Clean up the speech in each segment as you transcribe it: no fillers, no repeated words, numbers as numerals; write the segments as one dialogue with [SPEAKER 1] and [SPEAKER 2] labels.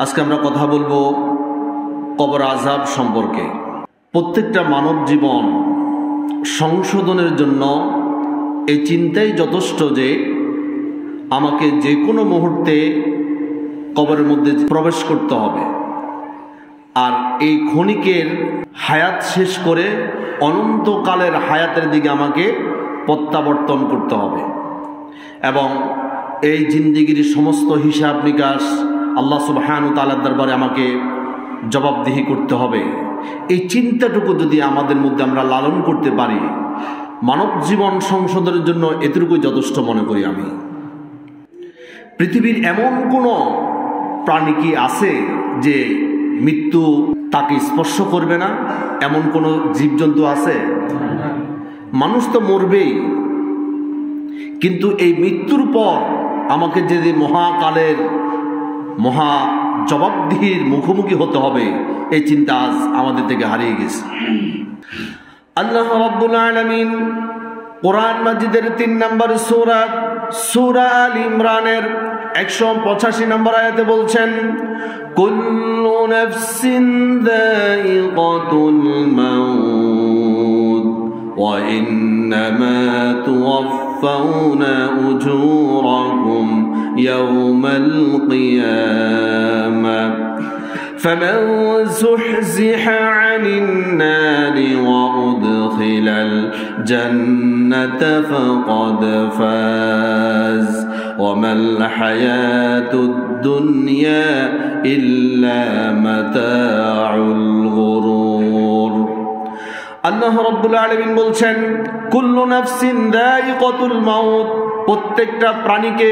[SPEAKER 1] আজকে আমরা কথা বলবো কবর আযাব সম্পর্কে। প্রত্যেকটা মানব জীবন সংশোধনের জন্য এই চিন্তাই যথেষ্ট যে আমাকে যে কোনো মুহূর্তে কবরের মধ্যে প্রবেশ করতে হবে, আর এই ক্ষণিকের হায়াত শেষ করে অনন্তকালের হায়াতের দিকে আমাকে প্রত্যাবর্তন করতে হবে এবং এই জিন্দেগির সমস্ত হিসাব নিকাশ আল্লাহ সুবহানাহু ওয়া তাআলার দরবারে আমাকে জবাবদিহি করতে হবে। এই চিন্তাটুকু যদি আমাদের মধ্যে আমরা লালন করতে পারি, মানব জীবন সংশোধনের জন্য এতটুকুই যথেষ্ট মনে করি আমি। পৃথিবীর এমন কোনো প্রাণী কি আছে যে মৃত্যু তাকে স্পর্শ করবে না? এমন কোনো জীবজন্তু আছে? মানুষ তো মরবেই, কিন্তু এই মৃত্যুর পর আমাকে যদি মহাকালের মহা জবাবদিহির মুখোমুখি হতে হবে, এই চিন্তা আজ আমাদের থেকে হারিয়ে গেছে। আল্লাহ রাব্বুল আলামিন কোরআন মাজিদের 3 নম্বর সূরা আল ইমরানের 185 নম্বর আয়াতে বলছেন, কুল্লু নাফসিন যায়িকাতুল মাউত ওয়া ইন্নামা তুওয়াফাউনা উজুরাকুম ইয়াওমাল কিয়ামাহ فمن زحزح عن النار وأدخل الجنة فقد فاز وما الحياة الدنيا إلا متاع الغرور। আল্লাহ রাব্বুল আলামিন বলছেন, কুল্লু নাফসিন যায়িকাতুল মাউত, প্রত্যেকটা প্রাণীকে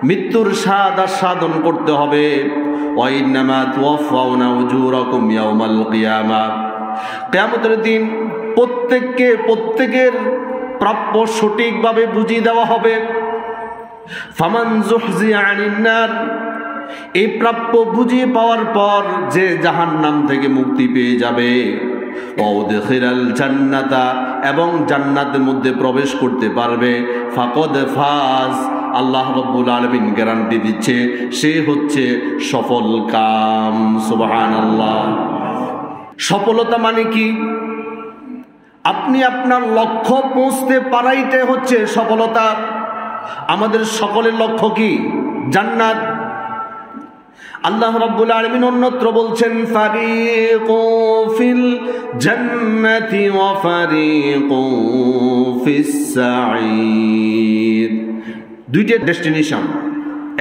[SPEAKER 1] মৃত্যুর স্বাদ আস্বাদন করতে হবে। ওয়া ইন্নামা তুওয়াফাউনা উজুরাকুম ইয়াওমাল কিয়ামাহ, কিয়ামতের দিন প্রত্যেকের প্রাপ্য সঠিকভাবে বুঝিয়ে দেওয়া হবে। ফামান যুহজিয়া আনিন নার, এই প্রাপ্য বুঝিয়ে পাওয়ার পর যে জাহান্নাম থেকে মুক্তি পেয়ে যাবে, ওয়া উদখিলাল জান্নাতা, এবং জান্নাতের মধ্যে প্রবেশ করতে পারবে, ফাকাদ ফাজ, আল্লাহ রাব্বুল আলামিন গ্যারান্টি দিচ্ছে সে হচ্ছে সফল কাম। সুবহানাল্লাহ। সফলতা মানে কি? আপনি আপনার লক্ষ্য পৌঁছতে পারাইতে হচ্ছে সফলতা। আমাদের সকলের লক্ষ্য কি? জান্নাত। আল্লাহ রাব্বুল আলামিন অন্যত্র বলছেন, ফারিকু ফিল জান্নাতি ওয়া ফারিকু ফিস সাঈদ। দুইটা ডেস্টিনেশন,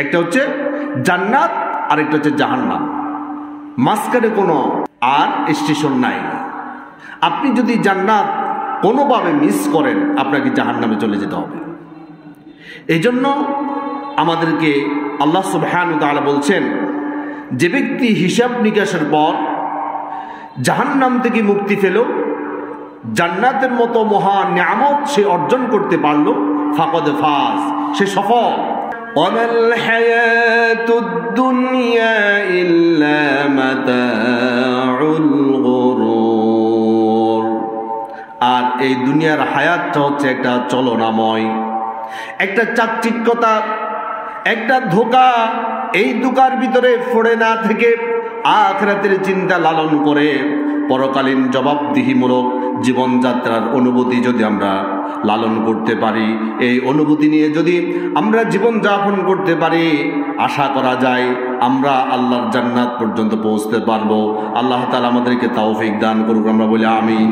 [SPEAKER 1] একটা হচ্ছে জান্নাত আর একটা হচ্ছে জাহান্নাম। মাঝখানে কোনো আর স্টেশন নাই। আপনি যদি জান্নাত কোনোভাবে মিস করেন, আপনাকে জাহান্নামে চলে যেতে হবে। এই জন্য আমাদেরকে আল্লাহ সুবহানাহু ওয়া তাআলা বলছেন, যে ব্যক্তি হিসাব নিকাশের পর জাহান্নাম থেকে মুক্তি পেল, জান্নাতের মতো মহা নিয়ামত সে অর্জন করতে পারল, ফাকাদ ফাজ, সে সফল। ওয়ামাল হায়াতুদ দুনিয়া ইল্লা মাতাউল গুরুর, আর এই দুনিয়ার হায়াতটা হচ্ছে একটা চলনাময়, একটা চাকচিক্যতা, একটা ধোঁকা। এই ধোঁকার ভিতরে পড়ে না থেকে আখিরাতের চিন্তা লালন করে পরকালীন জবাবদিহিমূলক জীবনযাত্রার অনুভূতি যদি আমরা লালন করতে পারি, এই অনুভূতি নিয়ে যদি আমরা জীবনযাপন করতে পারি, আশা করা যায় আমরা আল্লাহর জান্নাত পর্যন্ত পৌঁছতে পারবো। আল্লাহ তাআলা আমাদেরকে তৌফিক দান করুক, আমরা বলি আমিন।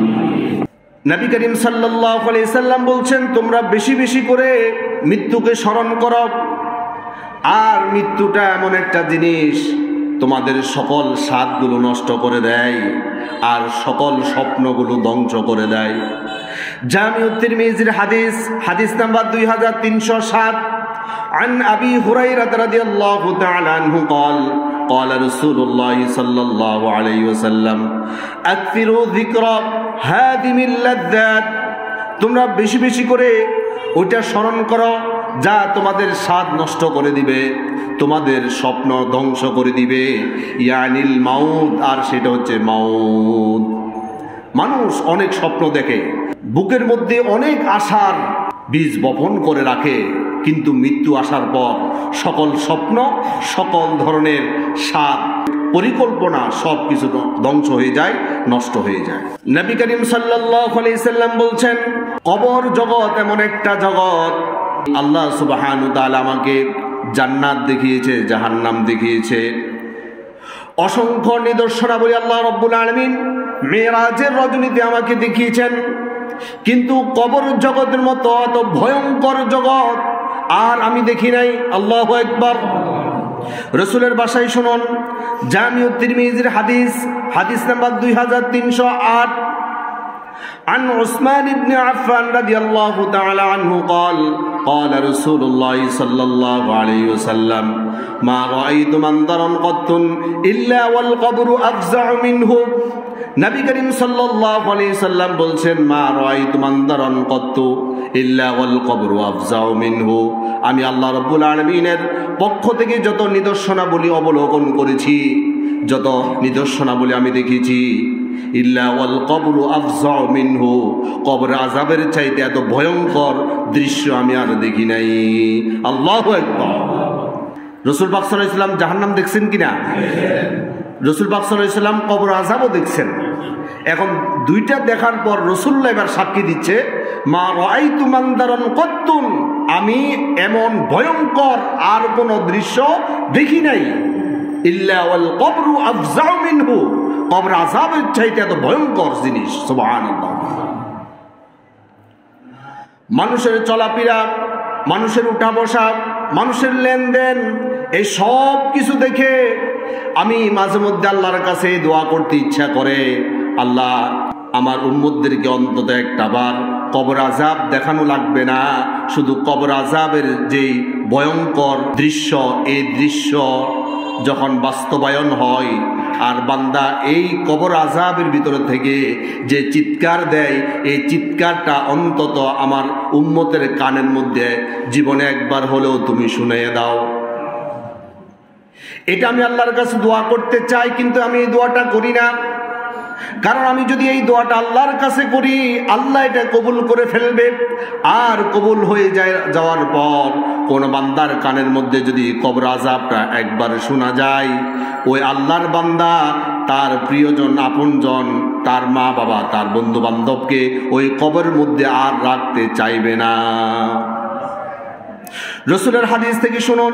[SPEAKER 1] নবী করিম সাল্লাল্লাহু আলাইহি সাল্লাম বলছেন, তোমরা বেশি বেশি করে মৃত্যুকে স্মরণ করো। আর মৃত্যুটা এমন একটা জিনিস, তোমাদের সকল স্বাদগুলো নষ্ট করে দেয় আর সকল স্বপ্নগুলো ধ্বংস করে দেয়। জামিউত তিরমিজির হাদিস নাম্বার 2307, عن أبي هريرة رضي الله تعالى عنه قال قال رسول الله صلى الله عليه وسلم أكثروا ذكر هادم اللذات, তোমরা বেশি বেশি করে ওইটা স্মরণ করো যা তোমাদের স্বাদ নষ্ট করে দিবে, তোমাদের স্বপ্ন ধ্বংস করে দিবে। ইয়ানিল মাউত, আর সেটা হচ্ছে মাউত। মানুষ অনেক স্বপ্ন দেখে, বুকের মধ্যে অনেক আশার বীজ বপন করে রাখে, কিন্তু মৃত্যু আসার পর সকল স্বপ্ন, সকল ধরনের স্বাদ, পরিকল্পনা সব কিছু ধ্বংস হয়ে যায়, নষ্ট হয়ে যায়। নবী করিম সাল্লাল্লাহু আলাইহি সাল্লাম বলছেন, কবর জগৎ এমন একটা জগৎ, আল্লাহ সুবহানাহু ওয়া তাআলা আমাকে জান্নাত দেখিয়েছে, জাহান্নাম দেখিয়েছে, অসংখ্য নিদর্শনাবলী আল্লাহ রাব্বুল আলামিন মেরাজের রজনীতে আমাকে দেখিয়েছেন। কিন্তু কবর জগতের মতো এত ভয়ঙ্কর জগৎ আর আমি দেখি নাই। আল্লাহু আকবার। রাসূলের ভাষায় শুনুন, জামিউত তিরমিজির হাদিস নাম্বার 2308, عن عثمان بن عفان رضي الله تعالى عنه قال قال رسول الله صلى الله عليه وسلم ما رأيت منظرا قط إلا والقبر أفزع منه। নবী করিম সাল্লাল্লাহু আলাইহি সাল্লাম বলছেন, মা রাআইতু মানদারান কত্তু ইল্লা ওয়াল কবরু আফজাউ মিনহু। আমি আল্লাহ রাব্বুল আলামিনের পক্ষ থেকে যত নিদর্শনাবলী অবলোকন করেছি, যত নিদর্শনাবলী আমি দেখেছি, ইল্লা ওয়াল কবরু আফজাউ মিনহু, কবর আযাবের চাইতে এত ভয়ঙ্কর দৃশ্য আমি আর দেখি নাই। আল্লাহু আকবার। রাসূল পাক সাল্লাল্লাহু আলাইহি সাল্লাম জাহান্নাম দেখছেন কিনা? রাসূল পাক সাল্লাল্লাহু আলাইহি সাল্লাম কবর আযাবও দেখছেন। এখন দুইটা দেখার পর রাসূলুল্লাহ এবার সাক্ষী দিচ্ছে, মা রাআইতু মানদারান কত্তুন, আমি এমন ভয়ঙ্কর আর কোন দৃশ্য দেখি নাই, ইল্লা ওয়াল কবরু আফজাউ মিনহু, কবর আযাবের চাইতে এত ভয়ঙ্কর জিনিস। সুবহানাল্লাহ। মানুষের চলাফেরা, মানুষের উঠা বসা, মানুষের লেনদেন, এই সব কিছু দেখে আমি মাঝে মধ্যে আল্লাহর কাছে দোয়া করতে ইচ্ছা করে, আল্লাহ আমার উম্মতদেরকে অন্তত একটাবার কবর আযাব দেখানো লাগবে না, শুধু কবর আযাবের যেই ভয়ঙ্কর দৃশ্য, এই দৃশ্য যখন বাস্তবায়ন হয় আর বান্দা এই কবর আযাবের ভিতরে থেকে যে চিৎকার দেয়, এই চিৎকারটা অন্তত আমার উম্মতের কানের মধ্যে জীবনে একবার হলেও তুমি শুনিয়ে দাও। এটা আমি আল্লাহর কাছে দোয়া করতে চাই, কিন্তু আমি এই দোয়াটা করি না। কারণ আমি যদি এই দোয়াটা আল্লাহর কাছে করি, আল্লাহ এটা কবুল করে ফেলবে। আর কবুল হয়ে যাওয়ার পর কোন বান্দার কানের মধ্যে যদি কবর আযাবটা একবার শোনা যায়, ওই আল্লাহর বান্দা তার প্রিয়জন, আপনজন, তার মা বাবা, তার বন্ধু বান্ধবকে ওই কবরের মধ্যে আর রাখতে চাইবে না। রাসূলের হাদিস থেকে শুনুন,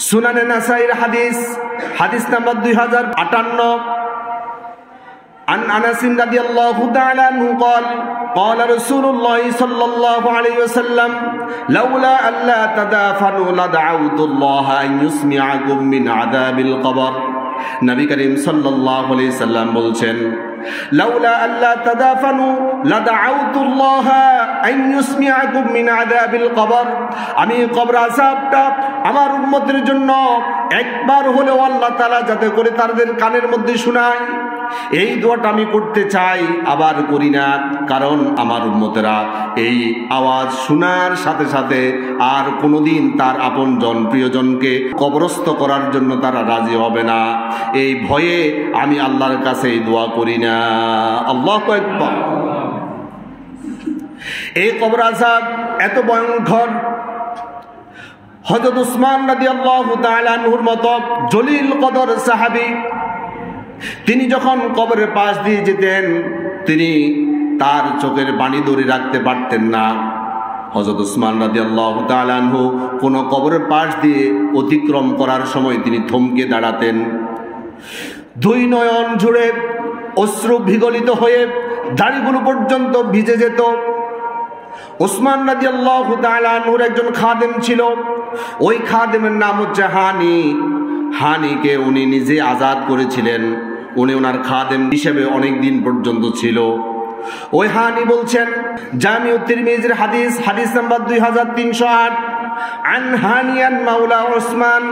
[SPEAKER 1] সুনানে নাসাইর হাদিস নাম্বার 2058, عن أنس رضي الله تعالى عنه قال قال رسول الله صلى الله عليه وسلم لولا ألا تدافنوا لدعوت الله أن يسمعكم من عذاب القبر। নবী করিম সাল্লাল্লাহু আলাইহি সাল্লাম বলছেন, লাউলা আল্লা তাদাফানু লাদাউতুল্লাহ আন ইউসমিআকুম মিন আযাবিল কবর। আমি কবর আযাবটা আমার উম্মতের জন্য একবার হলেও আল্লাহ তাআলা যাতে করে তাদের কানের মধ্যে শোনায়, এই দোয়াটা আমি করতে চাই, আবার করি না। কারণ আমার উম্মতেরা এই আওয়াজ শোনার সাথে সাথে আর কোনোদিন তার আপনজন, প্রিয়জনকে কবরস্থ করার জন্য তারা রাজি হবে না। এই ভয়ে আমি আল্লাহর কাছে এই দোয়া করি না। আল্লাহু আকবার। এই কবর আযাব এত ভয়ঙ্কর, হযরত উসমান রাদিয়াল্লাহু তাআলা আনহুর মতো জলিল কদর সাহাবী, তিনি যখন কবরের পাশ দিয়ে যেতেন, তিনি তার চোখের পানি ধরে রাখতে পারতেন না। হযরত উসমান রাদিয়াল্লাহু তাআলা আনহু কোন কবরের পাশ দিয়ে অতিক্রম করার সময় তিনি থমকে দাঁড়াতেন। দুই নয়ন জুড়ে অশ্রু বিগলিত হয়ে দাড়িগুলো পর্যন্ত ভিজে যেত। উসমান রাদিয়াল্লাহু তাআলা আনহুর একজন খাদেম ছিল, ওই খাদেমের নাম হচ্ছে হানিকে উনি নিজে আজাদ করেছিলেন। উনি ওনার খাদেম হিসেবে অনেক দিন পর্যন্ত ছিল। ওই হানি বলছেন, জামিউত তিরমিজির হাদিস নাম্বার 2308, عن هاني مولى عثمان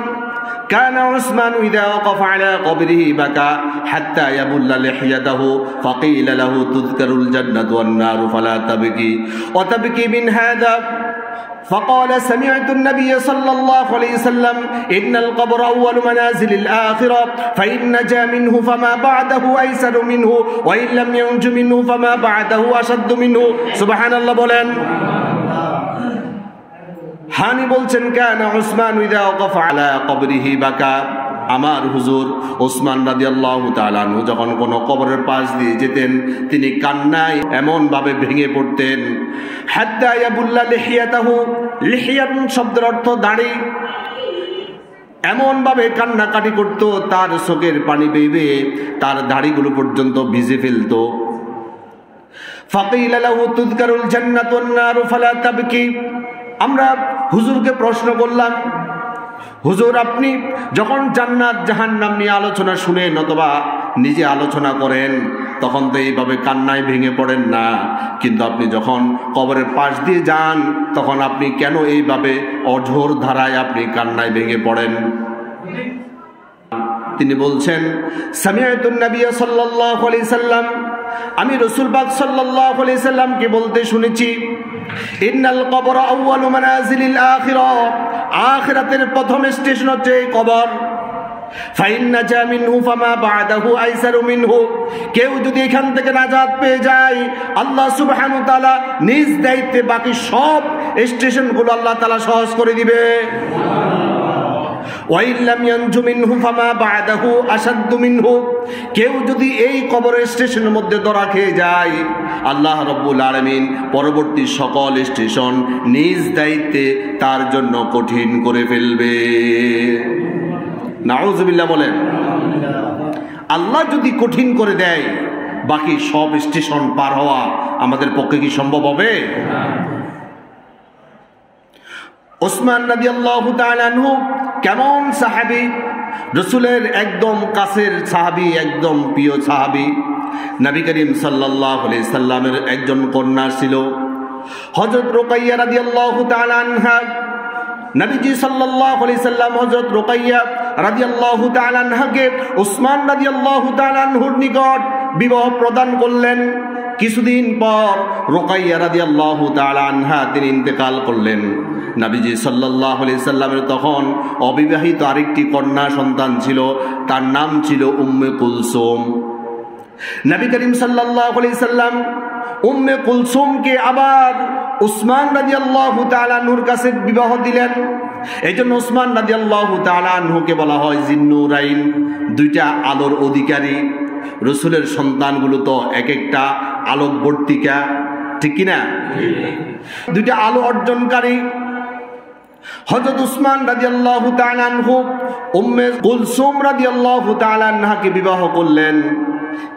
[SPEAKER 1] كان عثمان إذا وقف على قبره بكى حتى يبل لحيته فقيل له تذكر الجنة والنار فلا تبكي وتبكي من هذا فقال سمعت النبي صلى الله عليه وسلم إن القبر أول منازل الآخرة فإن نجا منه فما بعده أيسر منه وإن لم ينج منه فما بعده أشد منه। سبحان الله বলেন। হানি বলছেন কানা উসমান ইযা ওয়াকাফা আলা কবরিহি বাকা, আমার হুজুর ওসমান রাদিয়াল্লাহু তাআলা আনহু যখন কোন কবরের পাশ দিয়ে যেতেন তিনি কান্নায় এমন ভাবে ভেঙে পড়তেন, হাত্তা ইয়াবুল্লা লিহিয়াতাহু, লিহিয়াত শব্দের অর্থ দাড়ি, এমন ভাবে কান্নাকাটি করত তার চোখের পানি বেয়ে তার দাড়িগুলো পর্যন্ত ভিজে ফেলতো। ফাকিলা লাহু তুযকারুল জান্নাতু ওয়ান নারু ফালা তাবকি, আমরা হুজুরকে প্রশ্ন করলাম, হুজুর আপনি যখন জান্নাত জাহান্নাম নিয়ে আলোচনা শুনেন অথবা নিজে আলোচনা করেন তখন তো এইভাবে কান্নায় ভেঙে পড়েন না, কিন্তু আপনি যখন কবরের পাশ দিয়ে যান তখন আপনি কেন এইভাবে অঝোর ধারায় আপনি কান্নায় ভেঙে পড়েন? তিনি বলছেন সামিআতুন নবী সাল্লাল্লাহু আলাইহি সাল্লাম, আমি রাসূল পাক সাল্লাল্লাহু আলাইহি সাল্লামকে বলতে শুনেছি, ইন্নাল কবর আউয়ালু মানাজিলিল আখিরাহ, আখিরাতের প্রথম স্টেশন হচ্ছে কবর। ফাইন্না জা মিনহু ফামা বা'দাহু আইসারু মিনহু, কেউ যদি এখান থেকে নাজাত পেয়ে যায় আল্লাহ সুবহানাহু ওয়া তাআলা নিজ দায়িত্বে বাকি সব স্টেশনগুলো আল্লাহ তাআলা সহজ করে দিবে। ওয়াইল্লাম ইয়ানজু মিনহু ফামা বা'দাহু আশাদ্দু মিনহু, কেউ যদি এই কবরের স্টেশনের মধ্যে ধরা খেয়ে যায় আল্লাহ রাব্বুল আলামিন পরবর্তী সকল স্টেশন নিজ দায়িত্বে তার জন্য কঠিন করে ফেলবে। নাউযুবিল্লাহ বলেন। আল্লাহ যদি কঠিন করে দেয় বাকি সব স্টেশন পার হওয়া আমাদের পক্ষে কি সম্ভব হবে? ওসমান রাদিয়াল্লাহু তাআলা আনহু কেমন সাহাবী, রাসূলের একদম কাছের সাহাবী, একদম প্রিয় সাহাবী। নবী করিম সাল্লাল্লাহু আলাইহি সাল্লামের একজন কন্যা ছিল হযরত রুকাইয়া রাদিয়াল্লাহু তাআলা আনহা। নবীজি সাল্লাল্লাহু আলাইহি সাল্লাম হযরত রুকাইয়া রাদিয়াল্লাহু তাআলা আনহাকে ওসমান রাদিয়াল্লাহু তাআলা আনহুর নিকট বিবাহ প্রদান করলেন। কিছুদিন পর রুকাইয়া রাদিয়াল্লাহু তাআলা আনহা তিনি ইন্তেকাল করলেন। নবীজি সাল্লাল্লাহু আলাইহি সাল্লামের তখন অবিবাহিত আরেকটি কন্যা সন্তান ছিল, তার নাম ছিল উম্মে কুলসুম। নবী করিম সাল্লাল্লাহু আলাইহি সাল্লাম উম্মে কুলসুমকে আবার উসমান রাদিয়াল্লাহু তাআলা আনহুর কাছে বিবাহ দিলেন। এইজন্য উসমান রাদিয়াল্লাহু তাআলা আনহুকে বলা হয় জিন্নুরাইন, দুইটা আলোর অধিকারী। রাসূলের সন্তানগুলো তো এক একটা আলোকবর্তিকা, ঠিক কিনা? দুইটা আলো অর্জনকারী। হযরত উসমান রাদিয়াল্লাহু তাআলা আনহু উম্মে কুলসুম রাদিয়াল্লাহু তাআলা আনহাকে বিবাহ করলেন।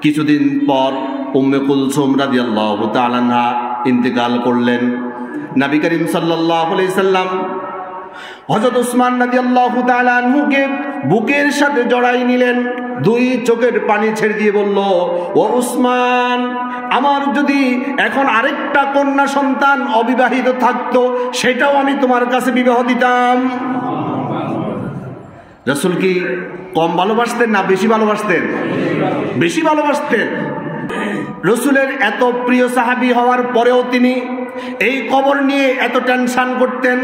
[SPEAKER 1] কিছুদিন পর উম্মে কুলসুম রাদিয়াল্লাহু তাআলা আনহা ইন্তেকাল করলেন। নবী করিম সাল্লাল্লাহু আলাইহি সাল্লাম হযরত উসমান রাদিয়াল্লাহু তাআলা আনহুকে বুকের সাথে জড়াই নিলেন, দুই চোখের পানি ছেড়ে দিয়ে বলল, ও উসমান, আমার যদি এখন আরেকটা কন্যা সন্তান অবিবাহিত থাকতো সেটাও আমি তোমার কাছে বিবাহ দিতাম। রাসূল কি কম ভালোবাসতেন না বেশি ভালোবাসতেন? বেশি ভালোবাসতেন। রাসূলের এত প্রিয় সাহাবী হওয়ার পরেও তিনি এই কবর নিয়ে এত টেনশন করতেন।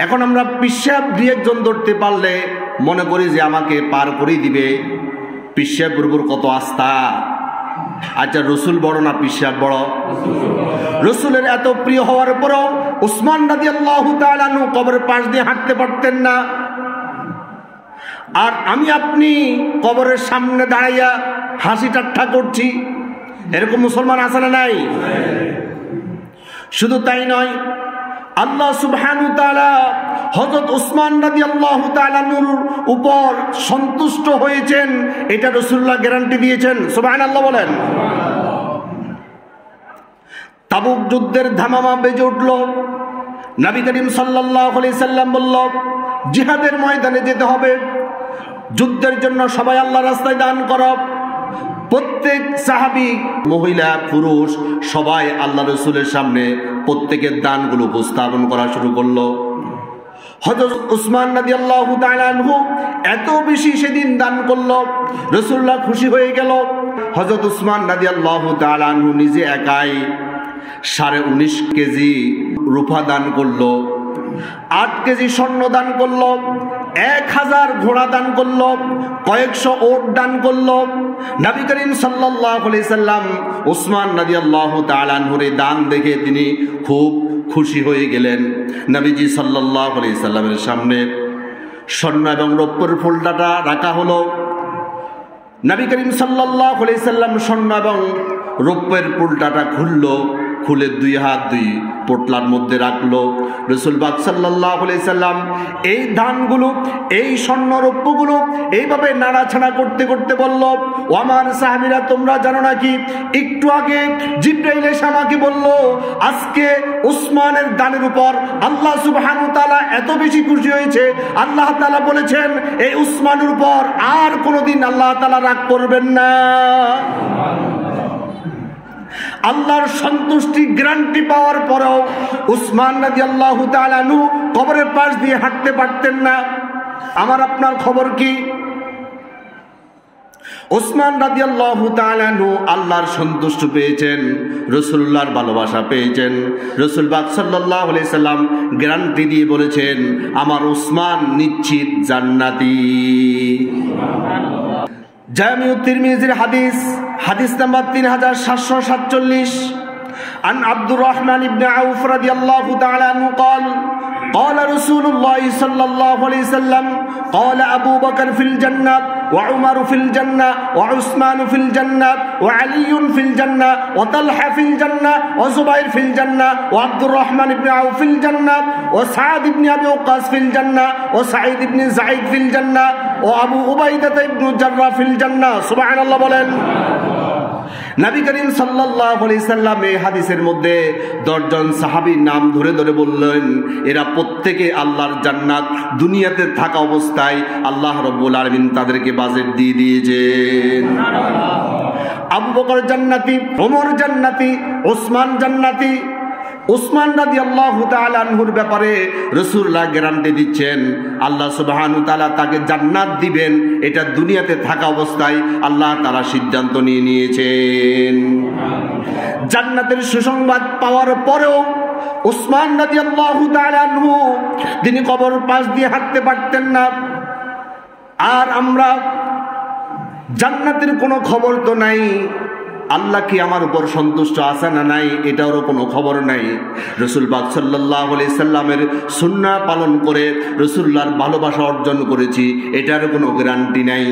[SPEAKER 1] এখন আমরা পিশাব দিয়ে একজন ধরতে পারলে মনে করি যে আমাকে পার করে দিবে। পিশাবের উপর কত আস্থা। আচ্ছা, রাসূল বড় না পিশাব বড়? রাসূলের এত প্রিয় হওয়ার পরেও উসমান রাদিয়াল্লাহু তাআলা আনহু কবরের পাশ দিয়ে হাঁটতে পারতেন না। আর আমি আপনি কবরের সামনে দাঁড়াইয়া হাসি ঠাট্টা করছি, এরকম মুসলমান আছে না নাই? শুধু তাই নয়, আল্লাহ সুবহানাহু ওয়া তাআলা হযরত উসমান রাদিয়াল্লাহু তাআলা নূর উপর সন্তুষ্ট হয়েছেন, এটা রাসূলুল্লাহ গ্যারান্টি দিয়েছেন। সুবহানাল্লাহ বলেন। তাবুক যুদ্ধের ধামামা বেজে উঠল। নবী করিম সাল্লাল্লাহু আলাইহি সাল্লাম বলল, জিহাদের ময়দানে যেতে হবে, যুদ্ধের জন্য সবাই আল্লাহর রাস্তায় দান করো। প্রত্যেক সাহাবী, মহিলা পুরুষ সবাই আল্লাহ রাসূলের সামনে প্রত্যেকের দানগুলো উপস্থাপন করা শুরু করলো। হযরত উসমান রাদিয়াল্লাহু তাআলা আনহু এত বেশি সেদিন দান করলো, রাসূলুল্লাহ খুশি হয়ে গেল। হযরত উসমান রাদিয়াল্লাহু তাআলা আনহু নিজে একাই 19.5 কেজি রূপা দান করলো, 8 কেজি স্বর্ণ দান করলো, 1000 ঘোড়া দান করলো, কয়েকশো ওট দান করলো। নবী করিম সাল্লাল্লাহু আলাইহি সাল্লাম উসমান রাদিয়াল্লাহু তাআলা আনহুর দান দেখে তিনি খুব খুশি হয়ে গেলেন। নবীজি সাল্লাল্লাহু আলাইহি সাল্লামের সামনে স্বর্ণ এবং রৌপ্যের ফুলদাটা রাখা হলো। নবী করিম সাল্লাল্লাহু আলাইহি সাল্লাম স্বর্ণ এবং রৌপ্যের ফুলদাটা খুলে দুই হাত দুই পোটলার মধ্যে রাখলো। রাসূল পাক সাল্লাল্লাহু আলাইহি সাল্লাম এই ধানগুলো, এই স্বর্ণ রৌপ্যগুলো এইভাবে নাড়াছাড়া করতে করতে বলল, ও আমার সাহাবীরা, তোমরা জানো নাকি একটু আগে জিবরাইল এসে আমাকে বলল আজকে উসমানের দানের উপর আল্লাহ সুবহানাহু ওয়া তাআলা এত বেশি খুশি হয়েছে, আল্লাহ তাআলা বলেছেন এই উসমানের উপর আর কোনোদিন আল্লাহ তাআলা রাগ করবেন না। আল্লাহর সন্তুষ্টি গ্যারান্টি পাওয়ার পরেও উসমান রাদিয়াল্লাহু তাআলা আনহু কবরের পাশ দিয়ে হাঁটতে পারতেন না। আমার আপনার খবর কি? উসমান রাদিয়াল্লাহু তাআলা আনহু আল্লাহর সন্তুষ্টি পেয়েছেন, রাসূলুল্লাহর ভালোবাসা পেয়েছেন। রাসূল পাক সাল্লাল্লাহু আলাইহি সাল্লাম গ্যারান্টি দিয়ে বলেছেন আমার উসমান নিশ্চিত জান্নাতি। জামিউত তিরমিজির হাদিস নাম্বার 3747 عن عبد الرحمن بن عوف رضي الله تعالى عنه قال رسول الله صلى الله عليه وسلم قال أبو بكر في الجنة وعمر في الجنة وعثمان في الجنة وعلي في الجنة وطلحة في الجنة وزبير في الجنة وعبد الرحمن بن عوف في الجنة وسعد بن أبي وقاص في الجنة وسعيد بن زيد في الجنة وأبو عبيدة بن الجراح في الجنة سبحان الله বলেন। নবী করিম সাল্লাল্লাহু আলাইহি সাল্লাম এই হাদিসের মধ্যে 10 জন সাহাবীর নাম ধরে ধরে বললেন এরা প্রত্যেকে আল্লাহর জান্নাত দুনিয়াতে থাকা অবস্থায় আল্লাহ রাব্বুল আলামিন তাদেরকে বাজেট দিয়ে দিয়েছেন। আবু বকর জান্নাতি, ওমর জান্নাতি, ওসমান জান্নাতি। উসমান রাদিয়াল্লাহু তাআলা আনহুর ব্যাপারে রাসূলুল্লাহ গ্যারান্টি দিচ্ছেন আল্লাহ সুবহানাহু ওয়া তাআলা তাকে জান্নাত দিবেন, এটা দুনিয়াতে থাকা অবস্থায় আল্লাহ তাআলা সিদ্ধান্ত নিয়ে নিয়েছেন। জান্নাতের সুসংবাদ পাওয়ার পরেও উসমান রাদিয়াল্লাহু তাআলা আনহু তিনি কবর পাশ দিয়ে হাঁটতে পারতেন না। আর আমরা জান্নাতের কোনো খবর তো নাই, আল্লাহ কি আমার উপর সন্তুষ্ট আছে না নাই এটারও কোনো খবর নাই। রাসূল পাক সাল্লাল্লাহু আলাইহি সাল্লামের সুন্নাহ পালন করে রাসূলুল্লাহর ভালোবাসা অর্জন করেছি এটারও কোনো গ্যারান্টি নাই।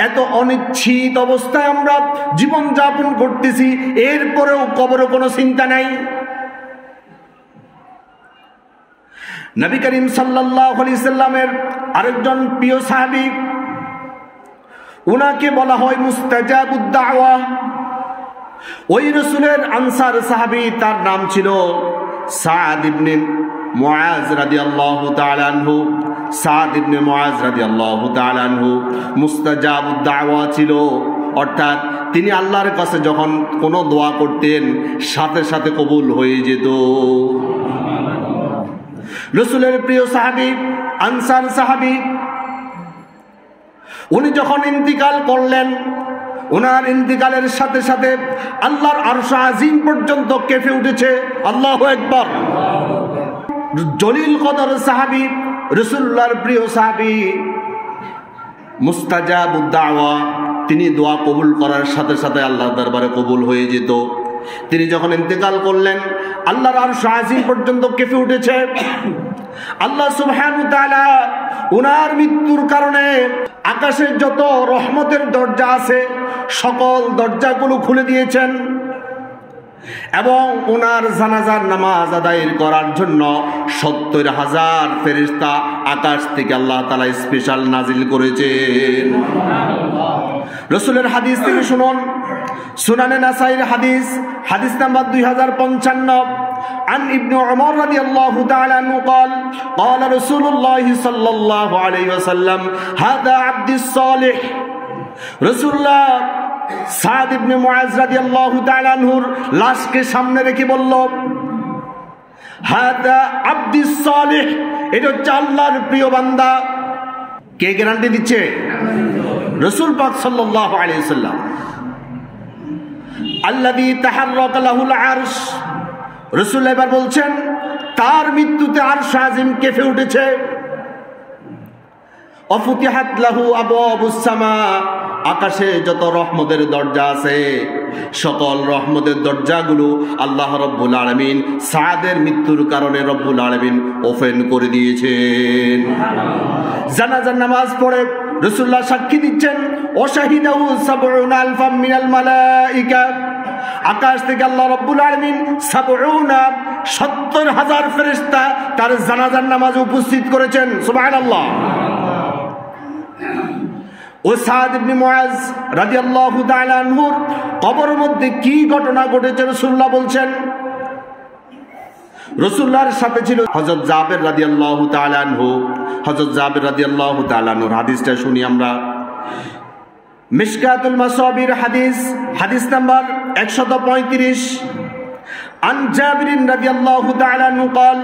[SPEAKER 1] এত অনিশ্চিত অবস্থায় আমরা জীবন যাপন করতেছি, এরপরেও কবরে কোনো চিন্তা নাই। নবী করিম সাল্লাল্লাহু আলাইহি সাল্লামের আরেকজন প্রিয় সাহাবী, উনাকে বলা হয় মুস্তাজাবুদ দাওয়া। ওই রাসূলের আনসার সাহাবী, তার নাম ছিল সাদ ইবনে মুআজ রাদিয়াল্লাহু তাআলা আনহু। সাদ ইবনে মুআজ রাদিয়াল্লাহু তাআলা আনহু মুস্তাজাবুদ দাওয়া ছিল, অর্থাৎ তিনি আল্লাহর কাছে যখন কোনো দোয়া করতেন সাথে সাথে কবুল হয়ে যেত। রাসূলের প্রিয় সাহাবী, আনসার সাহাবী, উনি যখন ইন্তিকাল করলেন, ওনার ইন্তিকালের সাথে সাথে আল্লাহর আরশ আজিম পর্যন্ত কেঁপে উঠেছে। আল্লাহু আকবার। জলিল কদর সাহাবী, রাসূলুল্লাহর প্রিয় সাহাবী, মুস্তাজাবুদ দাওয়া, তিনি দোয়া কবুল করার সাথে সাথে আল্লাহর দরবারে কবুল হয়ে যেত। তিনি যখন ইন্তিকাল করলেন আল্লাহর আরশ আজিম পর্যন্ত কেঁপে উঠেছে। আল্লাহ সুবহানাহু ওয়া তাআলা উনার মৃত্যুর কারণে আকাশের যত রহমতের দরজা আছে সকল দরজাগুলো খুলে দিয়েছেন এবং ওনার জানাজার নামাজ আদায়ের করার জন্য ৭০,০০০ ফেরেশতা আকাশ থেকে আল্লাহ তাআলা স্পেশাল নাজিল করেছেন। রাসূলের হাদিস থেকে শুনুন, সুনানে নাসাইর হাদিস নাম্বার 2055 عن ابن عمر رضي الله تعالى عنه قال رسول الله صلى الله عليه وسلم هذا عبد الصالح। রাসূলুল্লাহ সাদ ইবনে মুআজ রাদিয়াল্লাহু তাআলা আনহুর লাশকে সামনে রেখে বলল হাদা আব্দুস সালিহ, এটা হচ্ছে আল্লাহর প্রিয় বান্দা। কে গ্যারান্টি দিচ্ছে? রাসূল পাক সাল্লাল্লাহু আলাইহি ওয়াসাল্লাম। আল্লাযী তাহাররাকা লাহুল আরশ, রাসূল এবার বলছেন তার মৃত্যুতে আরশ আজিম কেঁপে উঠেছে। অফুতিহাত লাহু আবওয়াবুস সামা, আকাশে যত রহমতের দরজা আছে সকল রহমতের দরজাগুলো আল্লাহ রব্বুল আলামিন সাদের মৃত্যুর কারণে রব্বুল আলামিন ওপেন করে দিয়েছেন। জানাজার নামাজ পড়ে রাসূলুল্লাহ সাক্ষী দিচ্ছেন ওয়াশাহিদাহু ৭০ আলফাম মিনাল মালাইকা, আকাশ থেকে আল্লাহ রব্বুল আলামিন ৭০,০০০ ফেরেশতা তার জানাজার নামাজে উপস্থিত করেছেন। সুবহানাল্লাহ। ও সাদ ইবনে মুআজ রাদিয়াল্লাহু তাআলা আনহুর কবরের মধ্যে কি ঘটনা ঘটেছে রাসূলুল্লাহ বলছেন। রাসূলুল্লাহর সাথে ছিল হযরত জাবের রাদিয়াল্লাহু তাআলা আনহু। হযরত জাবের রাদিয়াল্লাহু তাআলা আনহুর হাদিসটা শুনি আমরা। মিশকাতুল মাসাবির হাদিস নাম্বার 135। عن جابر رضي الله تعالى عنه قال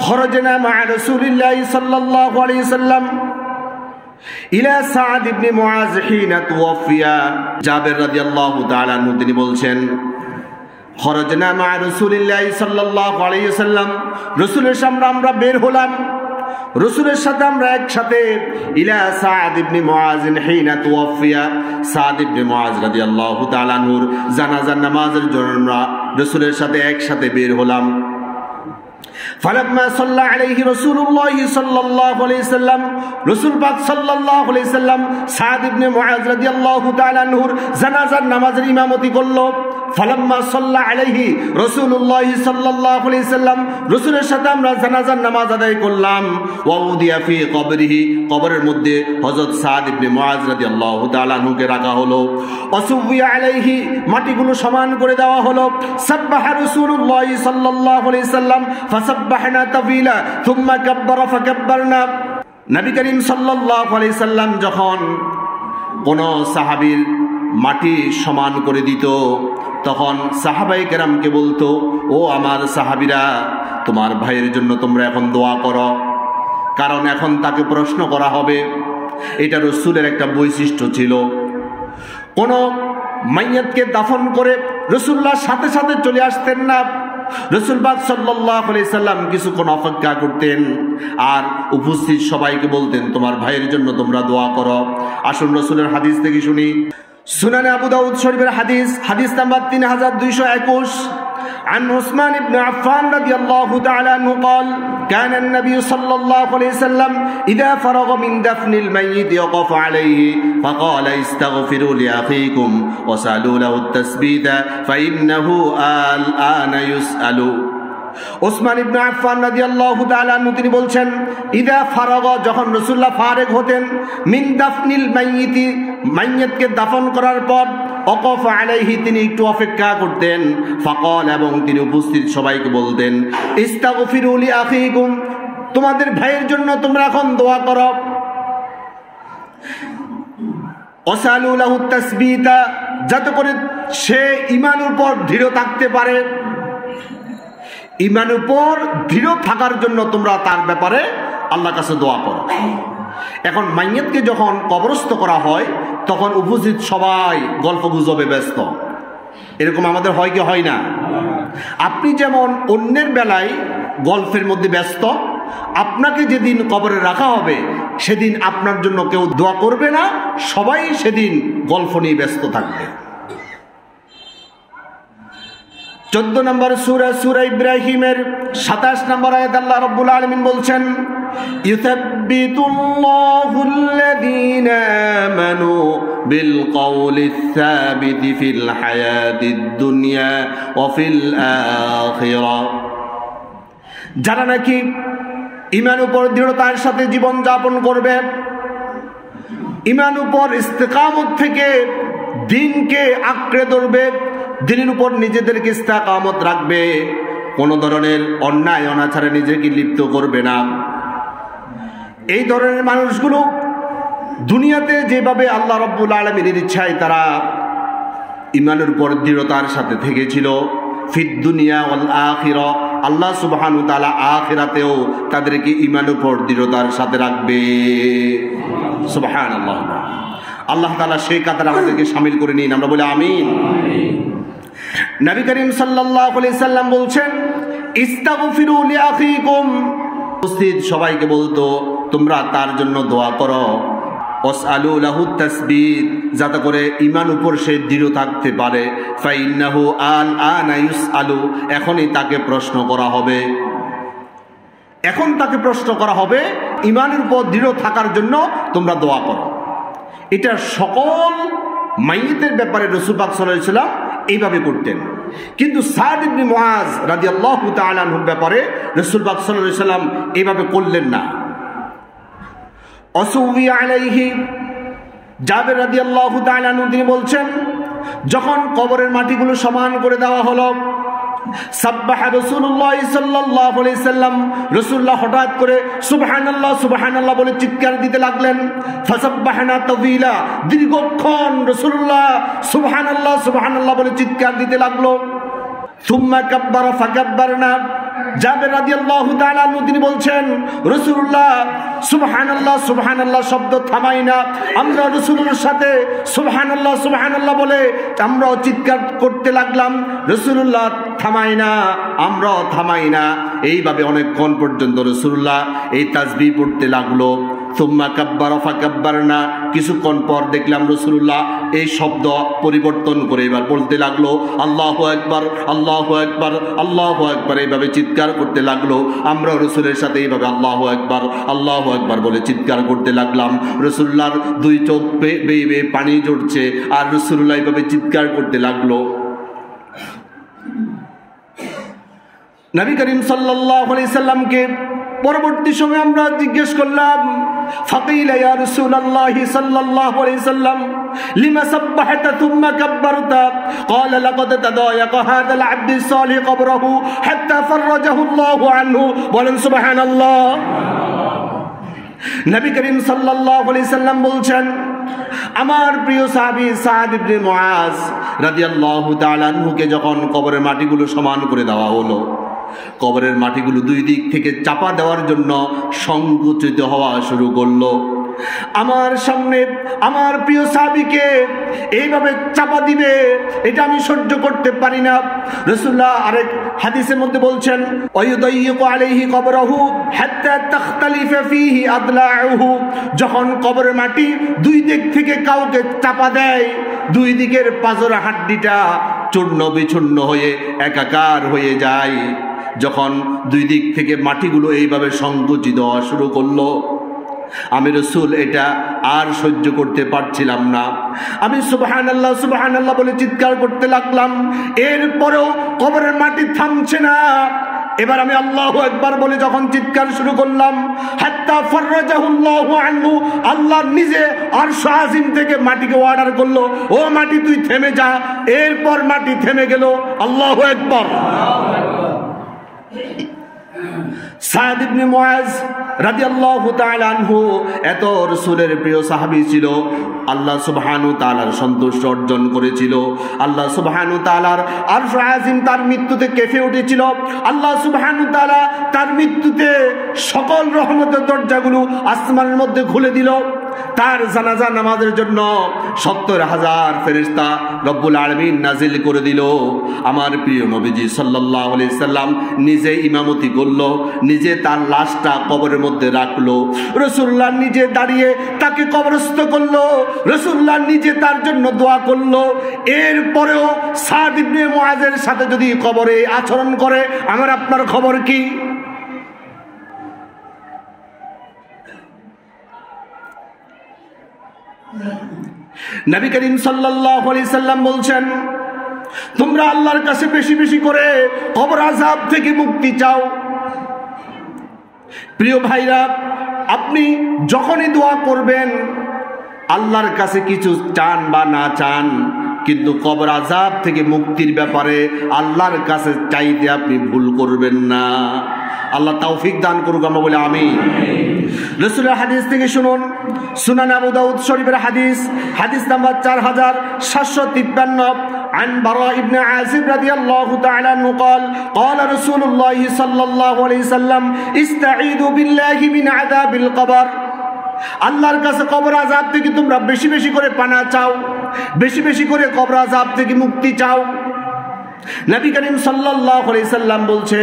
[SPEAKER 1] خرجنا مع رسول الله صلى الله عليه وسلم إلى سعد بن معاذ حين توفي। জাবের রাদিয়াল্লাহু তাআলা আনহু তিনি বলছেন খরজনা মা রাসূলিল্লাহি সাল্লাল্লাহু আলাইহি ওয়াসাল্লাম, রাসূলের সামনে আমরা বের হলাম, রাসূলের সাথে আমরা একসাথে ইলা সাদ ইবনে মুআজ হিনা তুওয়াফিয়া, সাদ ইবনে মুআজ রাদিয়াল্লাহু তাআলা আনহুর জানাজার নামাজের জন্য আমরা রাসূলের সাথে একসাথে বের হলাম। ফালাম্মা সাল্লা আলাইহি রাসূলুল্লাহ সাল্লাল্লাহু আলাইহি ওয়াসাল্লাম, রাসূল পাক সাল্লাল্লাহু আলাইহি ওয়াসাল্লাম সাদ ইবনে মুআজ রাদিয়াল্লাহু তাআলা আনহুর জানাজার নামাজের ইমামতি করলো। ফালাম্মা সাল্লা আলাইহি রাসূলুল্লাহ সাল্লাল্লাহু আলাইহি ওয়াসাল্লাম, রাসূলের সাথে আমরা জানাজার নামাজ আদায় করলাম। ওয়া উদিয়া ফি কবরিহি, কবরের মধ্যে হযরত সাদ ইবনে মুআজ রাদিয়াল্লাহু তাআলা আনহুকে রাখা হলো। ওয়াসুবিয়া আলাইহি, মাটিগুলো সমান করে দেওয়া হলো। সাব্বাহা রাসূলুল্লাহ সাল্লাল্লাহু আলাইহি ওয়াসাল্লাম ফাসাব্বাহনা তাফিলা থুম্মা কাব্বারা ফাকাব্বারনা। নবী করিম সাল্লাল্লাহু আলাইহি ওয়াসাল্লাম যখন কোন সাহাবীর মাটি সমান করে দিত তখন সাহাবাই কেরামকে বলতো, ও আমার সাহাবীরা, তোমার ভাইয়ের জন্য তোমরা এখন দোয়া করো, কারণ এখন তাকে প্রশ্ন করা হবে। এটা রাসূলের একটা বৈশিষ্ট্য ছিল। কোন মাইয়াতকে দাফন করে রাসূলুল্লাহ সাথে সাথে চলে আসতেন না। রাসূল পাক সাল্লাল্লাহু আলাইহি সাল্লাম কিছুক্ষণ অপেক্ষা করতেন আর উপস্থিত সবাইকে বলতেন, তোমার ভাইয়ের জন্য তোমরা দোয়া করো। আসুন রাসূলের হাদিস থেকে শুনি। সুনানে আবু দাউদ শরীফের হাদিস নাম্বার 3221। عن عثمان بن عفان رضي الله تعالى عنه قال كان النبي صلى الله عليه وسلم إذا فرغ من دفن الميت وقف عليه فقال استغفروا لأخيكم وسألوا له التثبيت فإنه الآن يسأل। ওসমান ইবনে আফফান রাদিয়াল্লাহু তাআলা আনহু তিনি বলছেন, ইদা ফারাগা, যখন রাসূলুল্লাহ ফারেগ হতেন, মিন দাফনিল মাইয়িতি, মাইয়িতকে দাফন করার পর, ওয়াকাফ আলাইহি, তিনি একটু অপেক্ষা করতেন, ফাকাল, এবং তিনি উপস্থিত সবাইকে বলতেন, ইস্তাগফিরু লিআখিকুম, তোমাদের ভাইয়ের জন্য তোমরা এখন দোয়া করো। ওয়াসালু লাহু তাসবিতা, যাতে করে সে ঈমানের উপর দৃঢ় থাকতে পারে। ঈমানের উপর দৃঢ় থাকার জন্য তোমরা তার ব্যাপারে আল্লাহর কাছে দোয়া করো। এখন মাইয়াতকে যখন কবরস্থ করা হয় তখন উপস্থিত সবাই গল্প গুজবে ব্যস্ত। এরকম আমাদের হয় কি হয় না? আপনি যেমন অন্যের বেলায় গল্পের মধ্যে ব্যস্ত, আপনাকে যেদিন কবরে রাখা হবে সেদিন আপনার জন্য কেউ দোয়া করবে না, সবাই সেদিন গল্প নিয়ে ব্যস্ত থাকবে। 14 নম্বর সূরা ইব্রাহিমের 27 নম্বর আয়াত আল্লাহ রাব্বুল আলামিন বলছেন, ইউসাব্বিতুল্লাহুল্লাযীনা আমানু বিল কওলিস সাবিতি ফিল হায়াতিদ দুনিয়া ওয়া ফিল আখিরা। যারা নাকি ঈমান উপর দৃঢ়তার সাথে জীবন যাপন করবে, ঈমান উপর ইস্তেকামত থেকে দিনকে আঁকড়ে ধরবে, দিনের উপর নিজেদেরকে ইস্তেকামত রাখবে, কোন ধরনের অন্যায় অনাচারে নিজেকে লিপ্ত করবে না, এই ধরনের মানুষগুলো দুনিয়াতে যেভাবে আল্লাহ রাব্বুল আলামিনের ইচ্ছায় তারা ঈমানের উপর দৃঢ়তার সাথে থেকেছিল, ফিদ দুনিয়া ওয়াল আখিরা, আল্লাহ সুবহানাহু ওয়া তাআলা আখিরাতেও তাদেরকে ঈমানের উপর দৃঢ়তার সাথে রাখবে। সুবহানাল্লাহ। আল্লাহ তাআলা সেই কাতারে আমাদেরকে শামিল করে নিন, আমরা বলি আমিন। নবী করিম সাল্লাল্লাহু আলাইহি সাল্লাম বলছেন, ইস্তাগফিরু লিআখিকুম, উপস্থিত সবাইকে বলতো তোমরা তার জন্য দোয়া করো। ওয়াসআলু লাহু তাসবীত, যাতে করে ঈমান উপর সে দৃঢ় থাকতে পারে। ফাইন্নাহু আলআনা ইউসআলু, এখনই তাকে প্রশ্ন করা হবে। এখন তাকে প্রশ্ন করা হবে, ঈমানের উপর দৃঢ় থাকার জন্য তোমরা দোয়া করো। এটা সকল মাইয়িতের ব্যাপারে রাসূল পাক সাল্লাল্লাহু আলাইহি ওয়াসাল্লাম এইভাবে করতেন। কিন্তু সাদ ইবনে মুআজ রাদিয়াল্লাহু তাআলা আনহুর ব্যাপারে রাসূল পাক সাল্লাল্লাহু আলাইহি ওয়াসাল্লাম এইভাবে করলেন না। আসুবি আলাইহি, জাবের রাদিয়াল্লাহু তাআলা আনহু তিনি বলছেন, যখন কবরের মাটিগুলো সমান করে দেওয়া হলো, সাব্বাহা রাসূলুল্লাহ সাল্লাল্লাহু আলাইহি সাল্লাম, রাসূলুল্লাহ হঠাৎ করে সুবহানাল্লাহ সুবহানাল্লাহ বলে চিৎকার দিতে লাগলেন। ফাসাব্বাহনা তাওয়িলা, দীর্ঘক্ষণ রাসূলুল্লাহ সুবহানাল্লাহ সুবহানাল্লাহ বলে চিৎকার দিতে লাগলো। সুম্মা কাব্বারা ফাকাব্বারনা, জাবের রাদিয়াল্লাহু তাআলা আনহু তিনি বলছেন, রাসূলুল্লাহ সুবহানাল্লাহ সুবহানাল্লাহ শব্দ থামাই না, আমরা রাসূলের সাথে সুবহানাল্লাহ সুবহানাল্লাহ বলে আমরাও চিৎকার করতে লাগলাম। রাসূলুল্লাহ থামাই না, আমরাও থামাই না। এইভাবে অনেকক্ষণ পর্যন্ত রাসূলুল্লাহ এই তাসবিহ পড়তে লাগলো। সুম্মা কাব্বারা ফাকাব্বারনা, কিছুক্ষণ পর দেখলাম রাসূলুল্লাহ এই শব্দ পরিবর্তন করে এবার বলতে লাগলো আল্লাহু আকবার, আল্লাহু আকবার, আল্লাহু আকবার, এইভাবে চিৎকার করতে লাগলো। আমরা রাসূলের সাথে এইভাবে আল্লাহু আকবার, আল্লাহু আকবার বলে চিৎকার করতে লাগলাম। রাসূলুল্লাহর দুই চোখ বেয়ে বেয়ে পানি ঝরছে, আর রাসূলুল্লাহ এইভাবে চিৎকার করতে লাগলো। নবী করিম সাল্লাল্লাহু আলাইহি সাল্লামকে পরবর্তী সময় আমরা জিজ্ঞেস করলাম, ফাকিলা ইয়া রাসূলুল্লাহ সাল্লাল্লাহু আলাইহি সাল্লাম লিমা সাব্বাহতা থুম্মা কাব্বারতা, ক্বালা লাকাদ তাদায়াকা হাযাল আবদি সালিহ কবরহু হাত্তা ফাররাজাহু আল্লাহু আনহু। বলেন সুবহানাল্লাহ। নবী করিম সাল্লাল্লাহু আলাইহি সাল্লাম বলছেন, আমার প্রিয় সাহাবী সাদ ইবনে মুআজ রাদিয়াল্লাহু তাআলা আনহুকে যখন কবরের মাটিগুলো সমান করে দেওয়া হলো, কবরের মাটিগুলো দুই দিক থেকে চাপা দেওয়ার জন্য সংকুচিত হওয়া শুরু করলো। আমার সামনে আমার প্রিয় সাহাবীকে এইভাবে চাপা দিবে, এটা আমি সহ্য করতে পারি না। রাসূলুল্লাহ আরেক হাদিসের মধ্যে বলছেন, ওয়ায়ুদাইয়িকু আলাইহি কবরহু হাত্তা তাখতালিফা ফীহি আদলাউহু, যখন কবরের মাটি দুই দিক থেকে কাউকে চাপা দেয়, দুই দিকের পাজর হাড্ডিটা চূর্ণ বিচূর্ণ হয়ে একাকার হয়ে যায়। যখন দুই দিক থেকে মাটিগুলো এইভাবে সংকুচিত হওয়া শুরু করলো, আমি রাসূল এটা আর সহ্য করতে পারছিলাম না। আমি সুবহানাল্লাহ সুবহানাল্লাহ বলে চিৎকার করতে লাগলাম। এরপরেও কবরের মাটি থামছে না। এবার আমি আল্লাহু আকবার বলে যখন চিৎকার শুরু করলাম, হাত্তা ফাররাজাহু আল্লাহু আনহু, আল্লাহ নিজে আরশ আজিম থেকে মাটিকে অর্ডার করলো, ও মাটি তুই থেমে যা। এরপর মাটি থেমে গেল। আল্লাহু আকবার। সাদ ইবনে মুআজ রাদিয়াল্লাহু তাআলা আনহু এত রাসূলের প্রিয় সাহাবী ছিল, আল্লাহ সুবহানাহু ওয়া তাআলার সন্তুষ্ট অর্জন করেছিল। আল্লাহ সুবহানাহু ওয়া তাআলার আরশ আজিম তার মৃত্যুতে কেঁপে উঠেছিল। আল্লাহ সুবহানাহু ওয়া তাআলা তার মৃত্যুতে সকল রহমতের দরজাগুলো আসমানের মধ্যে খুলে দিল। তার জানাজা নামাজের জন্য ৭০,০০০ ফেরেশতা রব্বুল আলামিন নাজিল করে দিল। আমার প্রিয় নবীজি সাল্লাল্লাহু আলাইহি সাল্লাম নিজে ইমামতি করলো, নিজে তার লাশটা কবরের মধ্যে রাখলো। রাসূলুল্লাহ নিজে দাঁড়িয়ে তাকে কবরস্থ করলো। রাসূলুল্লাহ নিজে তার জন্য দোয়া করলো। এরপরেও সাদ ইবনে মুআজের সাথে যদি কবরে আচরণ করে, আমার আপনার খবর কি? নবী করিম সাল্লাল্লাহু আলাইহি সাল্লাম বলছেন, তোমরা আল্লাহর কাছে বেশি বেশি করে কবর আযাব থেকে মুক্তি চাও। প্রিয় ভাইরা, আপনি যখনই দোয়া করবেন, আল্লাহর কাছে কিছু চান বা না চান, কিন্তু কবর আযাব থেকে মুক্তির ব্যাপারে আল্লাহর কাছে চাইতে আপনি ভুল করবেন না। আল্লাহ তৌফিক দান করুক, আমরা বলি আমিন। রাসূলের হাদিস থেকে শুনুন, সুনান আবু দাউদ শরীফের হাদিস, হাদিস নাম্বার 4753, عن براء بن عازب رضي الله تعالى عنه قال قال رسول الله صلى الله عليه وسلم استعيذوا بالله من عذاب القبر। আল্লাহর কাছে কবর আযাব থেকে তোমরা বেশি বেশি করে পানা চাও, বেশি বেশি করে কবর আযাব থেকে মুক্তি চাও। নবী করিম সাল্লাল্লাহু আলাইহি সাল্লাম বলছে,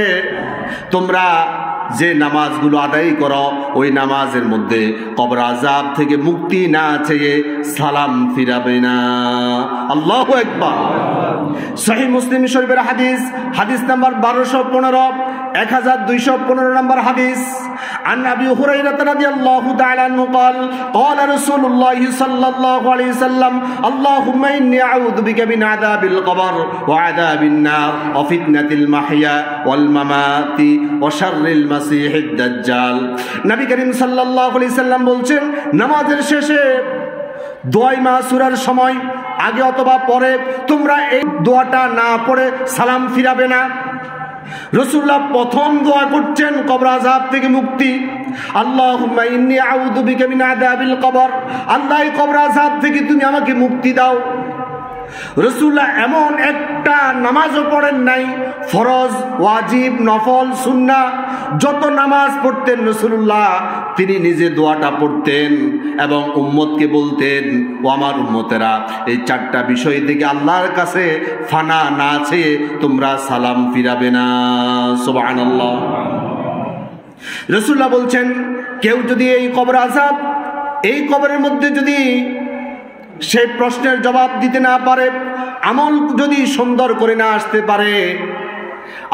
[SPEAKER 1] তোমরা যে নামাজগুলো আদায় করো ওই নামাজের মধ্যে কবর আযাব থেকে মুক্তি না চেয়ে সালাম ফিরাবে না। আল্লাহু আকবার। সহিহ মুসলিম শরীফের হাদিস, হাদিস নাম্বার 1215, 1215 নম্বর হাদিস। عن أبي هريرة رضي الله تعالى عنه قال قال رسول الله صلى الله عليه وسلم اللهم إني أعوذ بك من عذاب القبر وعذاب النار وفتنة المحيا والممات وشر المسيح الدجال। নবী করিম সাল্লাল্লাহু আলাইহি সাল্লাম বলছেন, নামাজের শেষে দোয়া মাসুরার সময় আগে অথবা পরে তোমরা এই দোয়াটা না পড়ে সালাম ফিরাবে না। রাসূলুল্লাহ প্রথম দোয়া করছেন কবর আযাব থেকে মুক্তি। আল্লাহুম্মা ইন্নী আউযু বিকা মিন আযাবিল কবর, আল্লাহ এই কবর আযাব থেকে তুমি আমাকে মুক্তি দাও। রাসূলুল্লাহ এমন একটা নামাজও পড়েন নাই, ফরজ, ওয়াজিব, নফল, সুন্নাহ যত নামাজ পড়তেন রাসূলুল্লাহ তিনি নিজে দোয়াটা পড়তেন এবং উম্মতকে বলতেন, ও আমার উম্মতেরা এই চারটা বিষয় থেকে আল্লাহর কাছে ফানা না চেয়ে তোমরা সালাম ফিরাবে না। সুবহানাল্লাহ। রাসূলুল্লাহ বলছেন, কেউ যদি এই কবর আযাব, এই কবরের মধ্যে যদি সে প্রশ্নের জবাব দিতে না পারে, আমল যদি সুন্দর করে না আসতে পারে,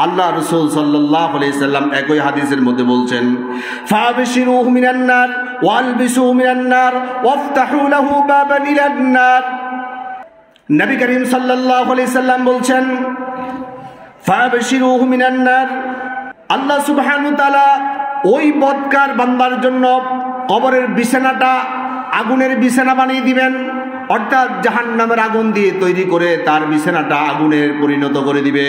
[SPEAKER 1] আল্লাহ রাসূল সাল্লাল্লাহু আলাইহি সাল্লাম একই হাদিসের মধ্যে বলছেন, ফাবশিরুহু মিনান নার ওয়ালবিসুহু মিনান নার ওয়াফতাহু লাহু বাবান ইলান নার। নবী করিম সাল্লাল্লাহু আলাইহি সাল্লাম বলছেন, ফাবশিরুহু মিনান নার, আল্লাহ সুবহানাহু ওয়া তাআলা ওই বদকার বান্দার জন্য কবরের বিছানাটা আগুনের বিছানা বানিয়ে দিবেন, অর্থাৎ জাহান্নামের আগুন দিয়ে তৈরি করে তার বিছানাটা আগুনের পরিণত করে দিবে।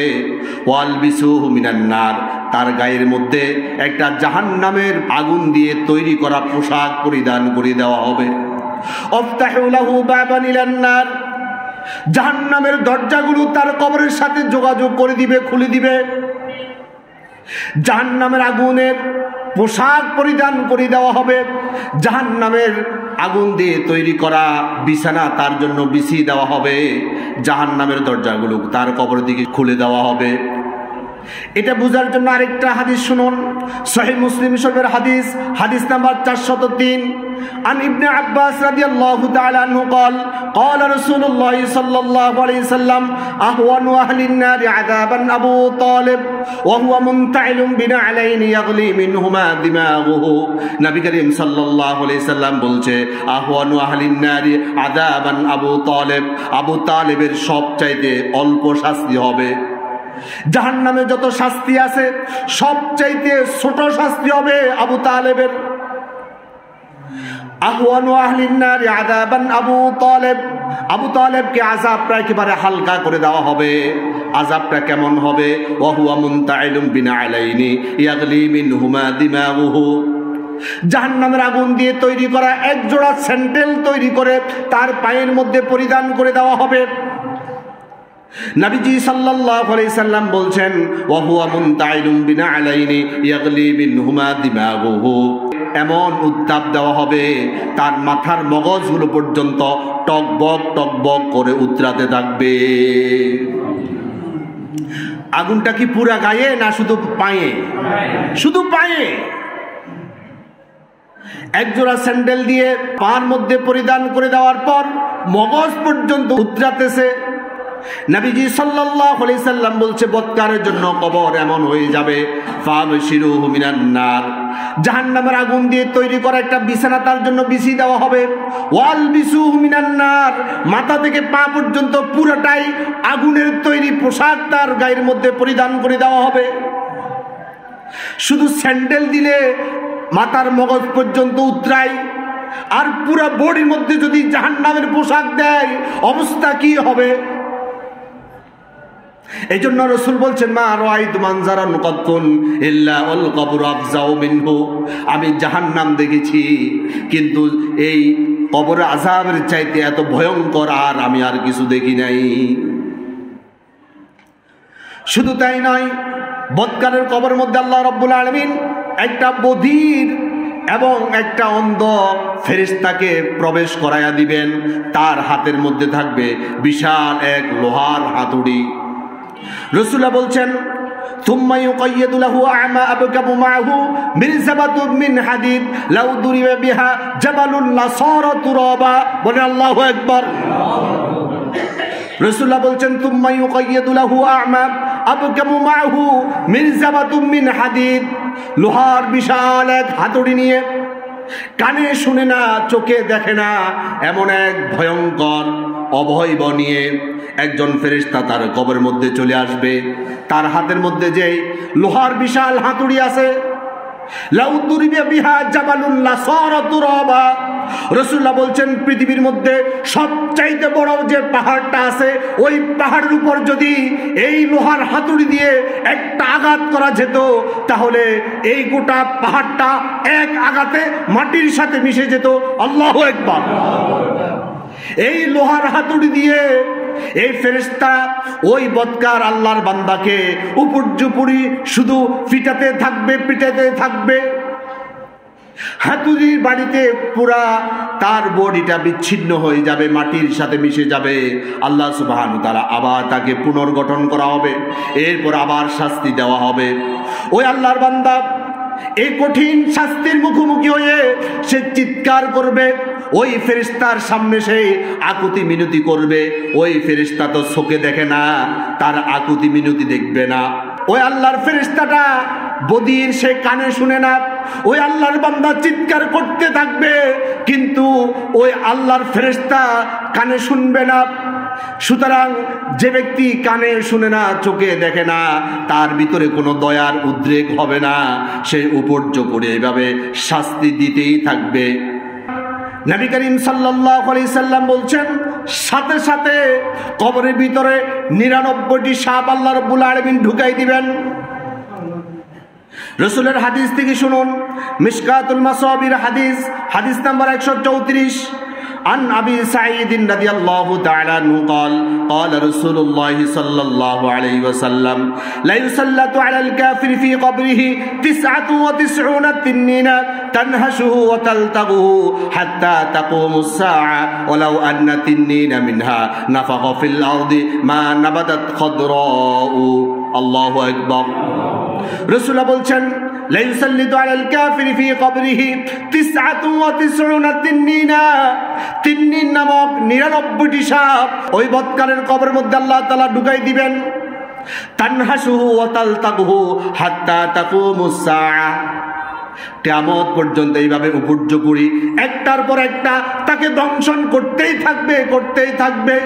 [SPEAKER 1] ওয়ালবিসুহু মিনান নার, তার গায়ের মধ্যে একটা জাহান্নামের আগুন দিয়ে তৈরি করা পোশাক পরিধান করে দেওয়া হবে। ওয়াফতাহু লাহু বাবান ইলান নার, জাহান্নামের দরজাগুলো তার কবরের সাথে যোগাযোগ করে দিবে, খুলে দিবে। জাহান্নামের আগুনের পোশাক পরিধান করে দেওয়া হবে, জাহান্নামের আগুন দিয়ে তৈরি করা বিছানা তার জন্য বিছিয়ে দেওয়া হবে, জাহান্নামের দরজাগুলো তার কবরের দিকে খুলে দেওয়া হবে। এটা বোঝার জন্য আরেকটা হাদিস শুনুন, সহিহ মুসলিম শরীফের হাদিস, হাদিস নাম্বার 403। عن ابن عباس رضي الله تعالى عنه قال قال رسول الله صلى الله عليه وسلم أهون أهل النار عذابا أبو طالب وهو منتعل بنعلين يغلي منهما دماغه। নবী করিম সাল্লাল্লাহু আলাইহি সাল্লাম বলছে, আহওয়ানু আহলিন নারি আযাবান আবু তালেব, আবু তালেবের সবচাইতে অল্প শাস্তি হবে। জাহান্নামে যত শাস্তি আছে সবচাইতে ছোট শাস্তি হবে আবু তালেবের। আহওয়ানু আহলিন নারি আযাবান আবু তালেব, আবু তালেবকে আযাবটা একেবারে হালকা করে দেওয়া হবে। আযাবটা কেমন হবে? ওয়া হুয়া মুনতাইলুম বিনালাইনি ইয়াগলি মিনহুমা দিমাগুহু, জাহান্নামের আগুন দিয়ে তৈরি করা এক জোড়া স্যান্ডেল তৈরি করে তার পায়ের মধ্যে পরিধান করে দেওয়া হবে। নবীজি সাল্লাল্লাহু আলাইহি সাল্লাম বলছেন, ওয়া হুয়া মুনতাইলুম বিনালাইনি ইয়াগলি মিনহুমা দিমাগুহু, এমন উত্তাপ দেওয়া হবে তার মাথার মগজগুলো পর্যন্ত টকবক টকবক করে উতরাতে থাকবে। আগুনটা কি পুরা গায়ে না শুধু পায়ে? শুধু পায়ে। একজোড়া স্যান্ডেল দিয়ে পার মধ্যে পরিধান করে দেওয়ার পর মগজ পর্যন্ত উতরাতেছে। নবীজি সাল্লাল্লাহু আলাইহি সাল্লাম বলছে, বদকারের জন্য কবর এমন হয়ে যাবে, ফাবশিরুহু মিনান নার, জাহান্নামের আগুন দিয়ে তৈরি করা একটা বিছানা তার জন্য বিছিয়ে দেওয়া হবে। ওয়ালবিসুহু মিনান নার, মাথা থেকে পা পর্যন্ত পুরোটাই আগুনের তৈরি পোশাক তার গায়ের মধ্যে পরিধান করে দেওয়া হবে। শুধু স্যান্ডেল দিলে মাথার মগজ পর্যন্ত উতরায়, আর পুরো বডির মধ্যে যদি জাহান্নামের পোশাক দেয় অবস্থা কি হবে? এই জন্য রাসূল বলছেন, মা রাআইতু মানজারান কাতুন ইল্লা আল কবর আফজাউ মিনহু, আমি জাহান্নাম দেখেছি কিন্তু এই কবর আযাবের চাইতে এত ভয়ঙ্কর আর আমি আর কিছু দেখি নাই। শুধু তাই নয়, বদকারের কবরের মধ্যে আল্লাহ রাব্বুল আলামিন একটা বধির এবং একটা অন্ধ ফেরেশতাকে প্রবেশ করায়া দিবেন। তার হাতের মধ্যে থাকবে বিশাল এক লোহার হাতুড়ি। রাসূলুল্লাহ বলছেন, ثم يقيد له أعمى أبكم معه مرزبة من حديد لو ضرب بها جبل لصار ترابا বলেন আল্লাহু আকবার। রাসূলুল্লাহ বলছেন তুম্মা ইউকাইয়াদু লাহু আ'মা আবকামু মা'হু মিরজাবাতুম মিন হাদিদ, লোহার বিশাল এক হাতুড়ি নিয়ে, কানে শুনে না চোখে দেখে না এমন এক ভয়ঙ্কর অভয় নিয়ে একজন ফেরেশতা তার কবরের মধ্যে চলে আসবে। তার হাতের মধ্যে যে লোহার বিশাল হাতুড়ি আছে, লাউ দুরিবা বিহা জাবালুন লাসারা তুরাবা, রাসূলুল্লাহ বলছেন পৃথিবীর মধ্যে সবচাইতে বড় যে পাহাড়টা আছে, ওই পাহাড়ের উপর যদি এই লোহার হাতুড়ি দিয়ে একটা আঘাত করা যেত, তাহলে এই গোটা পাহাড়টা এক আঘাতে মাটির সাথে মিশে যেত। আল্লাহু আকবার। এই লোহার হাতুড়ি দিয়ে এই ফেরেশতা ওই বদকার আল্লাহর বান্দাকে উপর্যুপরি শুধু পিটাতে থাকবে। হাতুড়ির বাড়িতে পুরা তার বডিটা বিচ্ছিন্ন হয়ে যাবে, মাটির সাথে মিশে যাবে। আল্লাহ সুবহানাহু ওয়া তাআলা আবার তাকে পুনর্গঠন করা হবে, এরপর আবার শাস্তি দেওয়া হবে। ওই আল্লাহর বান্দা এই কঠিন শাস্তির মুখোমুখি হয়ে সে চিৎকার করবে, ওই ফেরেশতার সামনে সে আকুতি মিনতি করবে। ওই ফেরেশতা তো চোখে দেখে না, তার আকুতি মিনতি দেখবে না। ওই আল্লাহর ফেরেশতাটা বদির, সে কানে শুনে না। ওই আল্লাহর বান্দা চিৎকার করতে থাকবে, কিন্তু ওই আল্লাহর ফেরেশতা কানে শুনবে না। সুতরাং যে ব্যক্তি কানে শুনে না, চোখে দেখে না, তার ভিতরে কোনো দয়ার উদ্রেক হবে না, সে উপর্যুপরি এইভাবে শাস্তি দিতেই থাকবে। নবী করিম সাল্লাল্লাহু আলাইহি সাল্লাম বলছেন, সাথে সাথে কবরের ভিতরে 99টি সাপ আল্লাহ রাব্বুল আলামিন ঢুকাই দিবেন। রাসূলের হাদিস থেকে শুনুন, মিশকাতুল মাসাবির হাদিস নাম্বার 134, عن أبي سعيد رضي الله تعالى عنه قال رسول الله صلى الله عليه وسلم لا يسلط على الكافر في قبره 99 تنين تنهشه وتلتقه حتى تقوم الساعة ولو أن تنين منها نفخ في الأرض ما نبتت خضراء। الله أكبر। রাসূলুল্লাহ বলছেন, لا يسلط على الكافر في قبره 99 তিন্নিন নামক 99টি সাপ ওই বদকারের কবরের মধ্যে আল্লাহ তাআলা ঢুকাই দিবেন। তানহাসুহু ওয়া তালতাকুহু হাত্তা তাকুমুস সাআ, কিয়ামত পর্যন্ত এইভাবে উপর্যুপরি একটার পর একটা তাকে দংশন করতেই থাকবে।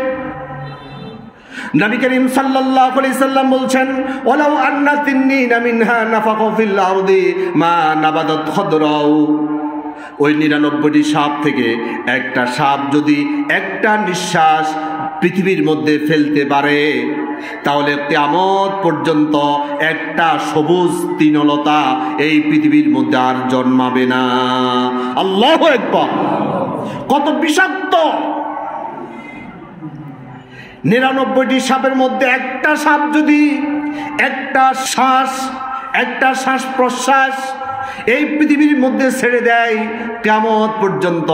[SPEAKER 1] নবী করিম সাল্লাল্লাহু আলাইহি সাল্লাম বলছেন, ওয়ালাউ আন্না তিন্নিনা মিনহা নাফাখা ফিল আরদি মা নাবাদাত খাদরাউ, ওই 99টি সাপ থেকে একটা সাপ যদি একটা নিঃশ্বাস পৃথিবীর মধ্যে ফেলতে পারে, তাহলে কিয়ামত পর্যন্ত একটা সবুজ তৃণলতা এই পৃথিবীর মধ্যে আর জন্মাবে না। আল্লাহু আকবার। কত বিষাক্ত! 99টি সাপের মধ্যে একটা সাপ যদি একটা শ্বাস প্রশ্বাস এই পৃথিবীর মধ্যে ছেড়ে দেয়, কিয়ামত পর্যন্ত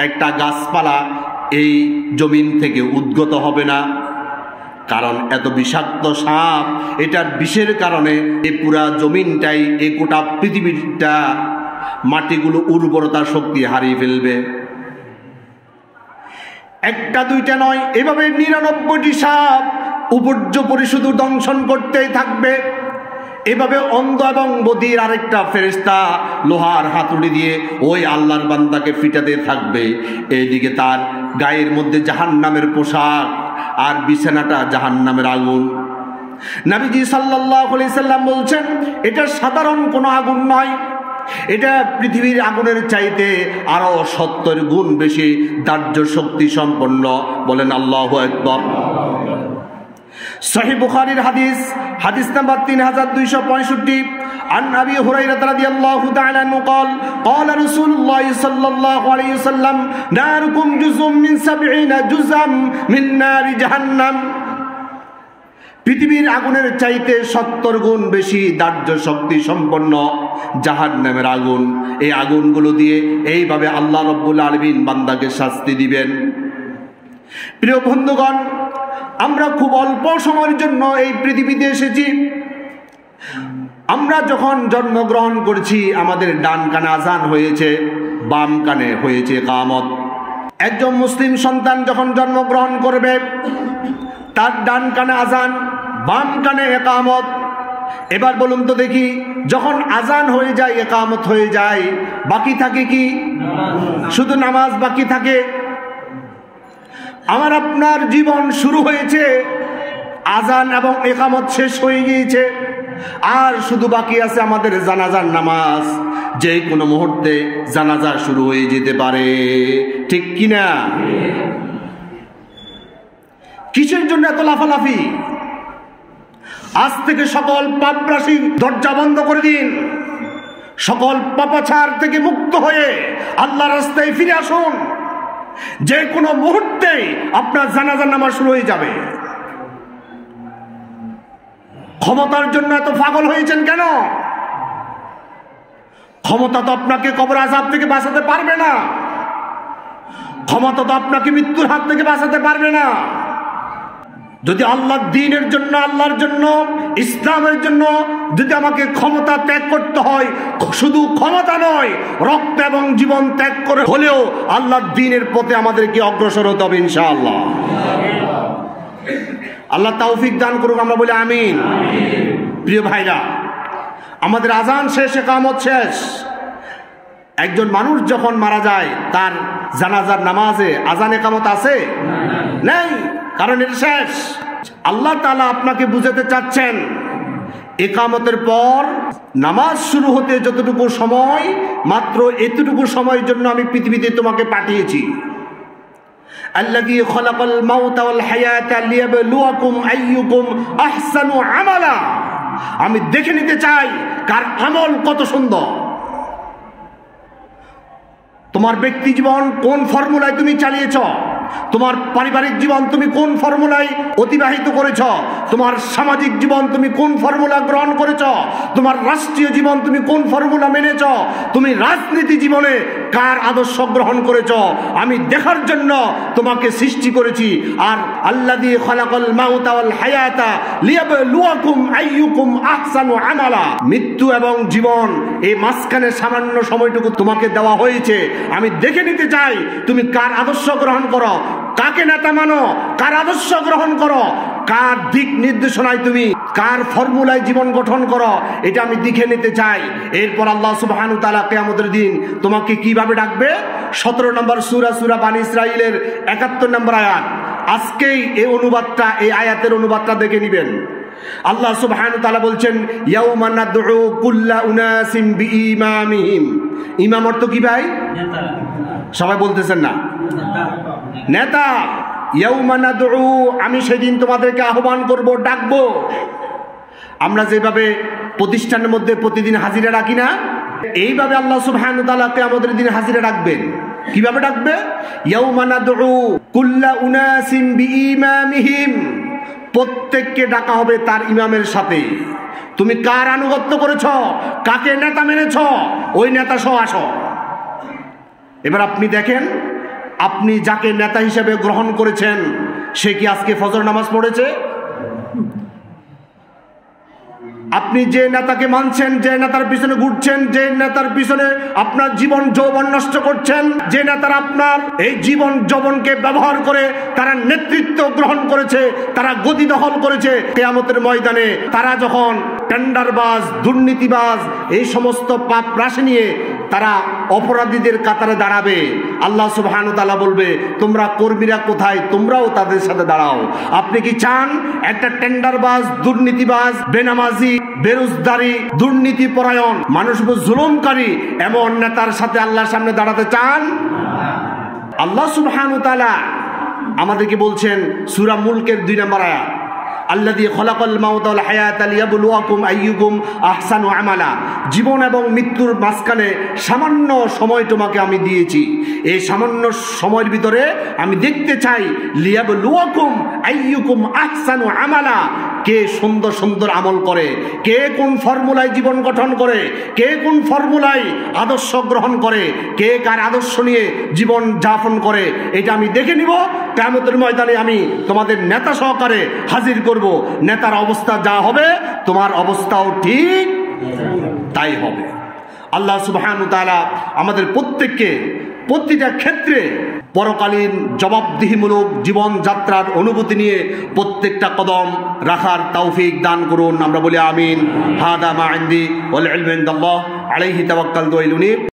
[SPEAKER 1] একটা গাছপালা এই জমিন থেকে উদ্গত হবে না। কারণ এত বিষাক্ত সাপ, এটার বিষের কারণে এই পুরা জমিনটাই, এই গোটা পৃথিবীটা, মাটিগুলো উর্বরতা শক্তি হারিয়ে ফেলবে। একটা দুইটা নয়, এভাবে 99টি সাপ উপর্যুপরি শুধু দংশন করতেই থাকবে। এভাবে অন্ধ এবং বধির আরেকটা ফেরেশতা লোহার হাতুড়ি দিয়ে ওই আল্লাহর বান্দাকে ফিটাতে থাকবে। এইদিকে তার গায়ের মধ্যে জাহান্নামের পোশাক, আর বিছানাটা জাহান্নামের আগুন। নবীজি সাল্লাল্লাহু আলাইহি সাল্লাম বলছেন, এটা সাধারণ কোনো আগুন নয়, এটা পৃথিবীর আগুনের চাইতে আরো 70 গুণ বেশি দাহ্য শক্তি সম্পন্ন। বলেন আল্লাহু আকবার। সহিহ বুখারীর হাদিস নাম্বার 3265, عن أبي هريرة رضي الله تعالى عنه قال رسول الله صلى الله عليه وسلم ناركم جزء من 70 جزءا من نار جهنم। পৃথিবীর আগুনের চাইতে 70 গুণ বেশি দাহ্য শক্তি সম্পন্ন জাহান্নামের আগুন। এই আগুনগুলো দিয়ে এইভাবে আল্লাহ রাব্বুল আলামিন বান্দাকে শাস্তি দিবেন। প্রিয় বন্ধুগণ, আমরা খুব অল্প সময়ের জন্য এই পৃথিবীতে এসেছি। আমরা যখন জন্মগ্রহণ করেছি আমাদের ডান কানে আজান হয়েছে, বাম কানে হয়েছে ইকামত। একজন মুসলিম সন্তান যখন জন্মগ্রহণ করবে তার ডান কানে আজান, বাম কানে ইকামত। এবার বলুন তো দেখি, যখন আজান হয়ে যায়, ইকামত হয়ে যায়, বাকি থাকে কি? শুধু নামাজ বাকি থাকে। আমার আপনার জীবন শুরু হয়েছে, আজান এবং ইকামত শেষ হয়ে গিয়েছে, আর শুধু বাকি আছে আমাদের জানাজার নামাজ। যে কোনো মুহূর্তে জানাজা শুরু হয়ে যেতে পারে, ঠিক কিনা? কিসের জন্য এত লাফালাফি? আজ থেকে সকল পাপরাশি দরজা বন্ধ করে দিন, সকল পাপাচার থেকে মুক্ত হয়ে আল্লাহর রাস্তায় ফিরে আসুন। যে কোনো মুহূর্তে আপনার জানাজার নামাজ শুরু হয়ে যাবে। ক্ষমতার জন্য এত পাগল হয়েছেন কেন? ক্ষমতা তো আপনাকে কবর আযাব থেকে বাঁচাতে পারবে না, ক্ষমতা তো আপনাকে মৃত্যুর হাত থেকে বাঁচাতে পারবে না। যদি আল্লাহর দ্বীনের জন্য, আল্লাহর জন্য, ইসলামের জন্য যদি আমাকে ক্ষমতা ত্যাগ করতে হয়, শুধু ক্ষমতা নয়, রক্ত এবং জীবন ত্যাগ করে হলেও আল্লাহর দ্বীনের পথে আমাদেরকে অগ্রসর হতে হবে ইনশাআল্লাহ। আল্লাহ তৌফিক দান করুক, আমরা বলি আমিন। প্রিয় ভাইরা, আমাদের আজান শেষ, ইকামত শেষ। একজন মানুষ যখন মারা যায় তার জানাজার নামাজে আজান ইকামত আছে? নেই, কারণ এটা শেষ। আল্লাহ তাআলা আপনাকে বুঝাতে চাচ্ছেন, ইকামতের পর নামাজ শুরু হতে যতটুকু সময়, মাত্র এতটুকু সময়ের জন্য আমি পৃথিবীতে তোমাকে পাঠিয়েছি। আল্লাযী খালাকাল মাউতা ওয়াল হায়াতা লিয়াবলুয়াকুম আইয়ুকুম আহসানু আমালা। আমি দেখে নিতে চাই কার আমল কত সুন্দর। তোমার ব্যক্তি জীবন কোন ফর্মুলায় তুমি চালিয়েছ, তোমার পারিবারিক জীবন তুমি কোন ফর্মুলায় অতিবাহিত করেছ, তোমার সামাজিক জীবন তুমি কোন ফর্মুলা গ্রহণ করেছ, তোমার রাষ্ট্রীয় জীবন তুমি কোন ফর্মুলা মেনেছ, তুমি রাজনীতি জীবনে কার আদর্শ গ্রহণ করেছ, আমি দেখার জন্য তোমাকে সৃষ্টি করেছি। আর আল্লাযী খালাকাল মাউতা ওয়াল হায়াতা লিয়াবলুয়াকুম আইয়ুকুম আহসানু আমালা। মৃত্যু এবং জীবন এই মাঝখানে সামান্য সময়টুকু তোমাকে দেওয়া হয়েছে। আমি দেখে নিতে চাই তুমি কার আদর্শ গ্রহণ করো, কাকে নেতা মানো, কার আদর্শ গ্রহণ করো, কার দিক নির্দেশনায় তুমি, কার ফর্মুলায় জীবন গঠন করো, এটা আমি দেখে নিতে চাই। এরপর আল্লাহ সুবহানাহু ওয়া তাআলা কিয়ামতের দিন তোমাকে কিভাবে ডাকবে? 17 নম্বর সূরা বানী ইসরাঈলের 71 নম্বর আয়াত। আজকেই এই অনুবাদটা, এই আয়াতের অনুবাদটা দেখে নেবেন। আল্লাহ সুবহানাহু ওয়া তাআলা বলছেন, ইয়াউমা নাদউ কুল্লা উনাসিম বিইমামিহিম। ইমাম অর্থ কি ভাই? নেতা। সবাই বলতেছেন না? নেতা। ইয়াউমা নাদউ, আমি সেদিন তোমাদেরকে আহ্বান করব, ডাকবো। আমরা যেভাবে প্রতিষ্ঠানের মধ্যে প্রতিদিন হাজিরা রাখি না, এইভাবে আল্লাহ সুবহানাহু ওয়া তাআলা কিয়ামতের দিন হাজিরা রাখবেন। কিভাবে ডাকবে? ইয়াউমা নাদউ কুল্লা উনাসিম বিইমামিহিম। প্রত্যেককে ডাকা হবে তার ইমামের সাথে। তুমি কার আনুগত্য করেছ, কাকে নেতা মেনেছ, ওই নেতা সহ আসো। এবার আপনি দেখেন, আপনি যাকে নেতা হিসেবে গ্রহণ করেছেন সে কি আজকে ফজর নামাজ পড়েছে? আপনি যে নেতাকে মানছেন, যে নেতার পিছনে ঘুরছেন, যে নেতার পিছনে আপনার জীবন যৌবন নষ্ট করছেন, যে নেতারা আপনার এই জীবন যৌবনকে ব্যবহার করে তারা নেতৃত্ব গ্রহণ করেছে, তারা গদি দখল করেছে, কিয়ামতের ময়দানে তারা যখন টেন্ডারবাজ, দুর্নীতিবাজ, এই সমস্ত পাপ রাশি নিয়ে তারা অপরাধীদের কাতারে দাঁড়াবে, আল্লাহ সুবহানাহু ওয়া তাআলা বলবে, তোমরা কর্মীরা কোথায়? তোমরাও তাদের সাথে দাঁড়াও। আপনি কি চান একটা টেন্ডারবাজ, দুর্নীতিবাজ, বেনামাজি, বেরোজগারি, দুর্নীতি পরায়ণ, মানুষ জুলুমকারী এমন নেতার সাথে আল্লাহর সামনে দাঁড়াতে চান? আল্লাহ সুবহানাহু ওয়া তাআলা আমাদেরকে বলছেন সূরা মুলকের 2 নম্বর আয়াত, আল্লাযী খালাকাল মাউতা ওয়াল হায়াতা লিয়াবলুয়াকুম আইয়ুকুম আহসানু আমালা। জীবন এবং মৃত্যুর মাঝখানে সামান্য সময় তোমাকে আমি দিয়েছি। এই সামান্য সময়ের ভিতরে আমি দেখতে চাই লিয়াবলুয়াকুম আইয়ুকুম আহসানু আমালা। কে সুন্দর সুন্দর আমল করে, কে কোন ফর্মুলায় জীবন গঠন করে, কে কোন ফর্মুলায় আদর্শ গ্রহণ করে, কে কার আদর্শ নিয়ে জীবন যাপন করে, এটা আমি দেখে নিব। কিয়ামতের ময়দানে আমি তোমাদের নেতা সহকারে হাজির করব, নেতার অবস্থা যা হবে তোমার অবস্থাও ঠিক তাই হবে। আল্লাহ সুবহানাহু ওয়া তাআলা আমাদের প্রত্যেককে প্রতিটা ক্ষেত্রে পরকালীন জবাবদিহিমূলক জীবনযাত্রার অনুভূতি নিয়ে প্রত্যেকটা কদম রাখার তৌফিক দান করুন। আমরা বলি আমিন। হাদা মা ইনদি ওয়াল ইলমু ইনদাল্লাহ আলাইহি তাওয়াক্কালতু ওয়া ইলাইহি